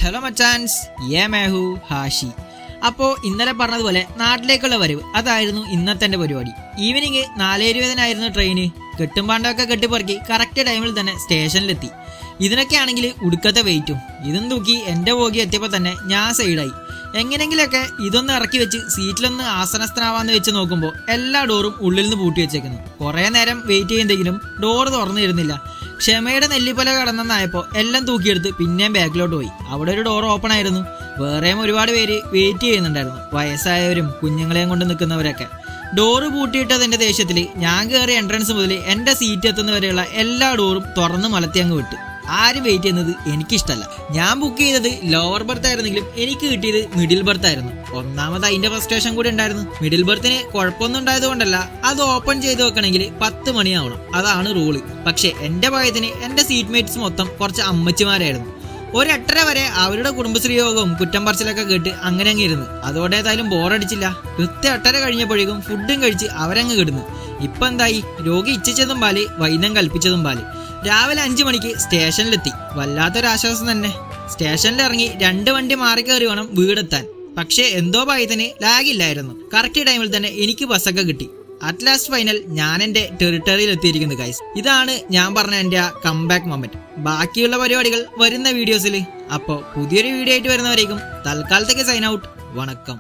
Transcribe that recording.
Hello മച്ചാൻസ്, മേഹു ഹാഷി. അപ്പോൾ ഇന്നലെ പറഞ്ഞതുപോലെ നാട്ടിലേക്കുള്ള വരവ് അതായിരുന്നു ഇന്നത്തെ എൻ്റെ പരിപാടി. Evening 4:20 train. കെട്ടുംപാണ്ടൊക്കെ കെട്ടിപ്പറക്കി കറക്റ്റ് ടൈമിൽ തന്നെ സ്റ്റേഷനിലെത്തി. ഇതിനൊക്കെ ആണെങ്കിൽ ഉടുക്കത്തെ വെയിറ്റും ഇതും തൂക്കി എൻ്റെ പോകി എത്തിയപ്പോൾ തന്നെ ഞാൻ സൈഡായി. എങ്ങനെങ്കിലൊക്കെ ഇതൊന്ന് ഇറക്കി വെച്ച് സീറ്റിലൊന്ന് ആസനസ്ഥനാവാന്ന് വെച്ച് നോക്കുമ്പോൾ എല്ലാ ഡോറും ഉള്ളിൽ നിന്ന് പൂട്ടി വെച്ചേക്കുന്നു. കുറേ നേരം വെയിറ്റ് ചെയ്യുന്നെങ്കിലും ഡോറ് തുറന്നിരുന്നില്ല. ക്ഷമയുടെ നെല്ലിപ്പല കടന്നെന്നായപ്പോൾ എല്ലാം തൂക്കിയെടുത്ത് പിന്നെയും ബാക്കിലോട്ട് പോയി. അവിടെ ഒരു ഡോർ ഓപ്പൺ ആയിരുന്നു. വേറെയും ഒരുപാട് പേര് വെയിറ്റ് ചെയ്യുന്നുണ്ടായിരുന്നു, വയസ്സായവരും കുഞ്ഞുങ്ങളെയും കൊണ്ട് നിൽക്കുന്നവരൊക്കെ. ഡോറ് പൂട്ടിയിട്ടതിൻ്റെ ദേഷ്യത്തിൽ ഞാൻ കയറിയ എൻട്രൻസ് മുതൽ എൻ്റെ സീറ്റ് എത്തുന്നവരെയുള്ള എല്ലാ ഡോറും തുറന്ന് മലത്തി അങ്ങ് വിട്ട്. ആരും വെയിറ്റ് ചെയ്യുന്നത് എനിക്കിഷ്ടമല്ല. ഞാൻ ബുക്ക് ചെയ്തത് ലോവർ ബർത്ത് ആയിരുന്നെങ്കിലും എനിക്ക് കിട്ടിയത് മിഡിൽ ബർത്ത് ആയിരുന്നു. ഒന്നാമത് അതിന്റെ ഫ്രസ്ട്രേഷൻ കൂടി ഉണ്ടായിരുന്നു. മിഡിൽ ബർത്തിന് കുഴപ്പമൊന്നും ഉണ്ടായത് കൊണ്ടല്ല, അത് ഓപ്പൺ ചെയ്ത് വെക്കണമെങ്കിൽ 10 മണിയാവണം, അതാണ് റൂള്. പക്ഷെ എന്റെ ഭയത്തിന് എന്റെ സീറ്റ് മേറ്റ്സ് മൊത്തം കുറച്ച് അമ്മച്ചിമാരായിരുന്നു. ഒരു 8:30 വരെ അവരുടെ കുടുംബശ്രീ യോഗവും കുറ്റം പറച്ചിലൊക്കെ കേട്ട് അങ്ങനെ അങ്ങ് ഇരുന്ന്. അതോടെ ഏതായാലും ബോറടിച്ചില്ല. കൃത്യം 8:30 കഴിഞ്ഞപ്പോഴേക്കും ഫുഡും കഴിച്ച് അവരങ്ങ് കിടന്നു. ഇപ്പൊ എന്തായി, രോഗി ഇച്ഛിച്ചതും പാല്, വൈദ്യം കൽപ്പിച്ചതും പാല്. രാവിലെ 5 മണിക്ക് സ്റ്റേഷനിലെത്തി. വല്ലാത്തൊരാശ്വാസം തന്നെ. സ്റ്റേഷനിൽ ഇറങ്ങി 2 വണ്ടി മാറിക്കയറി വേണം വീടെത്താൻ. പക്ഷേ എന്തോ ഭയത്തിന് ലാഗില്ലായിരുന്നു. കറക്റ്റ് ടൈമിൽ തന്നെ എനിക്ക് ബസ്സൊക്കെ കിട്ടി. അറ്റ് ലാസ്റ്റ് ഫൈനൽ ഞാൻ എൻ്റെ ടെറിട്ടറിയിൽ എത്തിയിരിക്കുന്നത് ഗൈസ്. ഇതാണ് ഞാൻ പറഞ്ഞ എൻ്റെ ആ കംബാക്ക് മൊമെന്റ്. ബാക്കിയുള്ള പരിപാടികൾ വരുന്ന വീഡിയോസിൽ. അപ്പോൾ പുതിയൊരു വീഡിയോ ആയിട്ട് വരുന്നവരേക്കും തൽക്കാലത്തേക്ക് സൈൻ ഔട്ട്. വണക്കം.